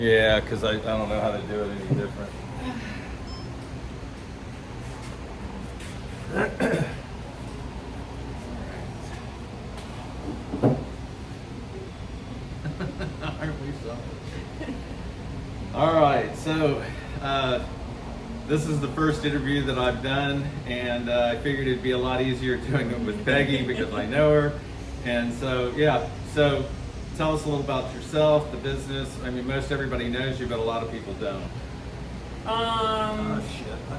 Yeah, because I don't know how to do it any different. Aren't we something? All right, so this is the first interview that I've done, and I figured it'd be a lot easier doing it with Peggy because I know her. And so, yeah, so tell us a little about yourself, the business. I mean, most everybody knows you, but a lot of people don't. Oh shit, I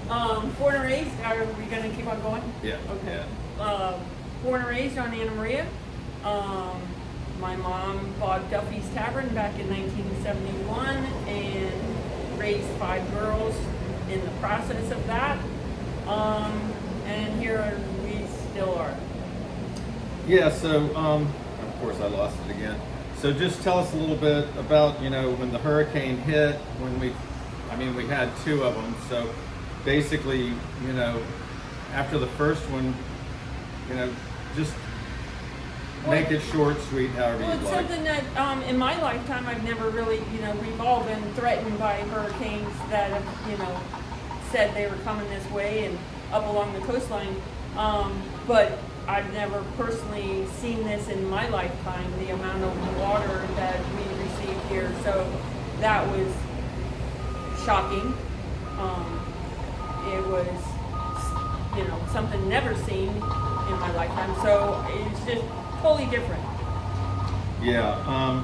forgot. Born and raised, are we gonna keep on going? Yeah. Okay. Yeah. Born and raised on Anna Maria. My mom bought Duffy's Tavern back in 1971 and raised 5 girls in the process of that. And here we still are. Yeah, so of course I lost it again. So just tell us a little bit about, when the hurricane hit, we had 2 of them. So basically, after the first one, just make it short, sweet, however Well, you'd it's like. something that in my lifetime I've never really, we've all been threatened by hurricanes that have, said they were coming this way and up along the coastline. But I've never personally seen this in my lifetime, the amount of water that we received here. So that was shocking. It was, something never seen in my lifetime. So it's just totally different. Yeah,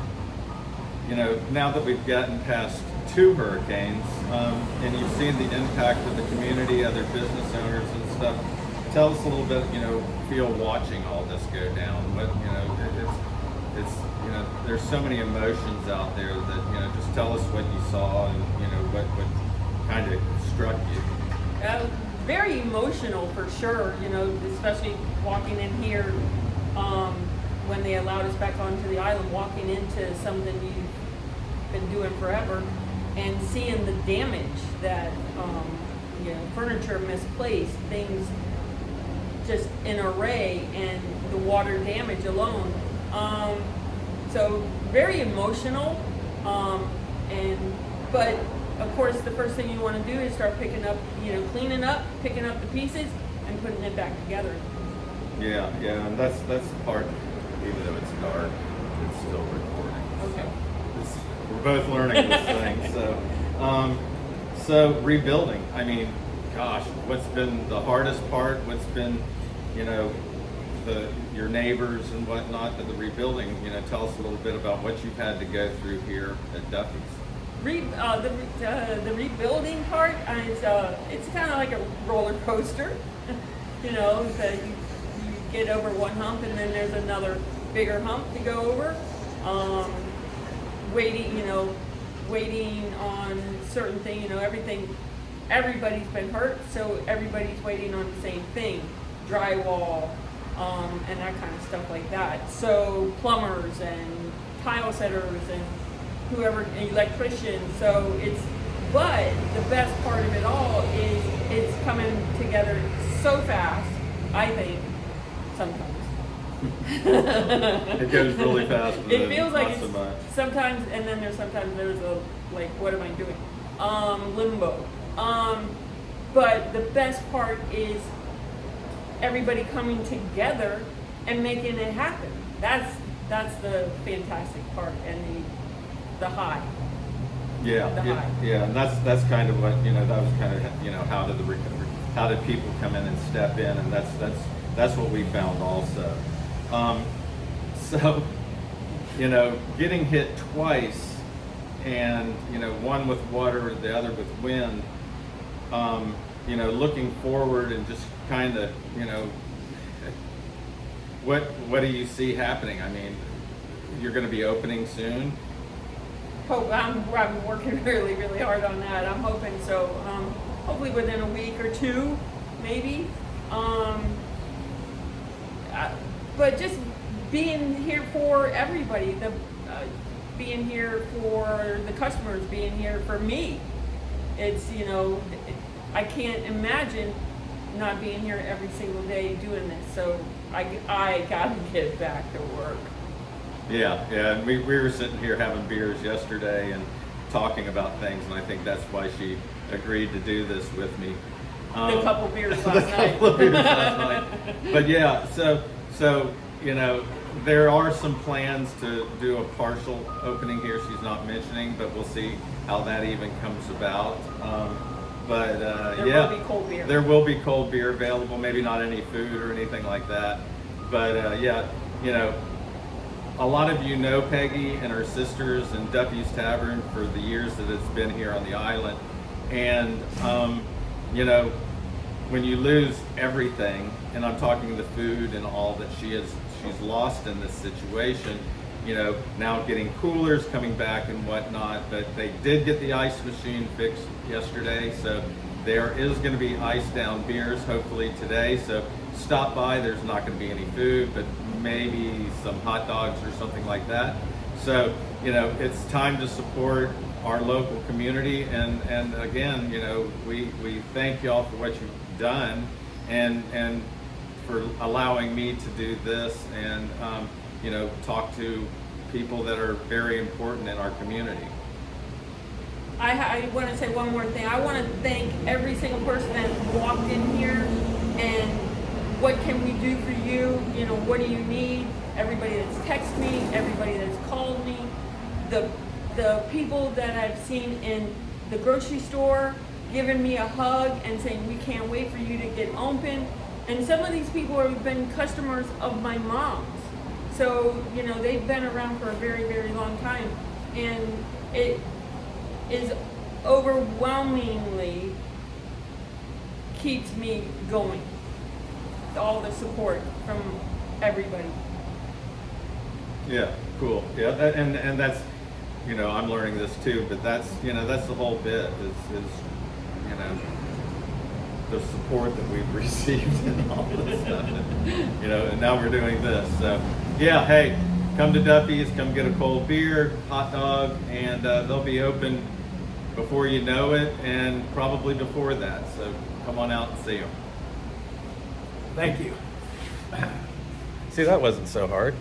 now that we've gotten past 2 hurricanes, and you've seen the impact of the community, other business owners and stuff, tell us a little bit, feel watching all this go down. But, it's there's so many emotions out there that, just tell us what you saw and, what kind of struck you. Very emotional for sure, especially walking in here when they allowed us back onto the island, walking into something you've been doing forever and seeing the damage that, furniture misplaced, things just in array, and the water damage alone. So very emotional, but of course the first thing you want to do is start picking up, cleaning up, picking up the pieces and putting it back together. Yeah, and that's the part, even though it's dark, it's still recording. Okay. We're both learning this thing, so rebuilding, gosh, what's been the hardest part? What's been, your neighbors and whatnot, but the rebuilding, tell us a little bit about what you've had to go through here at Duffy's. The rebuilding part, it's kind of like a roller coaster, that you get over one hump and then there's another bigger hump to go over. Waiting on certain thing, everybody's been hurt, so everybody's waiting on the same thing, drywall, and that kind of stuff like that. So plumbers and tile setters and whoever, electricians. But the best part of it all is it's coming together so fast, I think, sometimes. It goes really fast. But It feels like not so much. Sometimes, and then there's a, like, what am I doing? Limbo. But the best part is everybody coming together and making it happen. That's the fantastic part and the high. Yeah, and that's kind of what, that was kind of, how did people come in and step in, and that's what we found also. So, getting hit twice, and one with water, the other with wind. Looking forward and just kind of, what do you see happening? You're going to be opening soon. I'm working really, really hard on that. I'm hoping so. Hopefully within a week or 2, maybe. But just being here for everybody, being here for the customers, being here for me. It's, I can't imagine not being here every single day doing this. So I gotta get back to work. Yeah, yeah, and we were sitting here having beers yesterday and talking about things, and I think that's why she agreed to do this with me. The couple beers The last night. couple of beers last night. But yeah, so you know, there are some plans to do a partial opening here. She's not mentioning, but we'll see how that even comes about. There yeah, will be cold beer. there will be cold beer available. Maybe not any food or anything like that, but yeah, you know. A lot of you know Peggy and her sisters and Duffy's Tavern for the years that it's been here on the island. And, you know, when you lose everything, and I'm talking the food and all that she's lost in this situation, you know, now getting coolers coming back and whatnot, but they did get the ice machine fixed yesterday, so there is going to be ice down beers hopefully today. So stop by. There's not going to be any food, but maybe some hot dogs or something like that. So, you know, it's time to support our local community. And again, you know, we thank y'all for what you've done and for allowing me to do this and, you know, talk to people that are very important in our community. I want to say one more thing. I want to thank every single person that walked in here and what can we do for you? You know, what do you need? Everybody that's texted me, everybody that's called me, the people that I've seen in the grocery store giving me a hug and saying we can't wait for you to get open. And some of these people have been customers of my mom's. So, you know, they've been around for a very, very long time. And it is overwhelmingly keeps me going. All the support from everybody. Yeah, cool. Yeah, and that's, you know, I'm learning this too, but that's, you know, that's the whole bit is you know, the support that we've received and all this stuff. And, you know, and now we're doing this. So, yeah, hey, come to Duffy's, come get a cold beer, hot dog, and they'll be open before you know it and probably before that. So come on out and see them. Thank you. See, that wasn't so hard.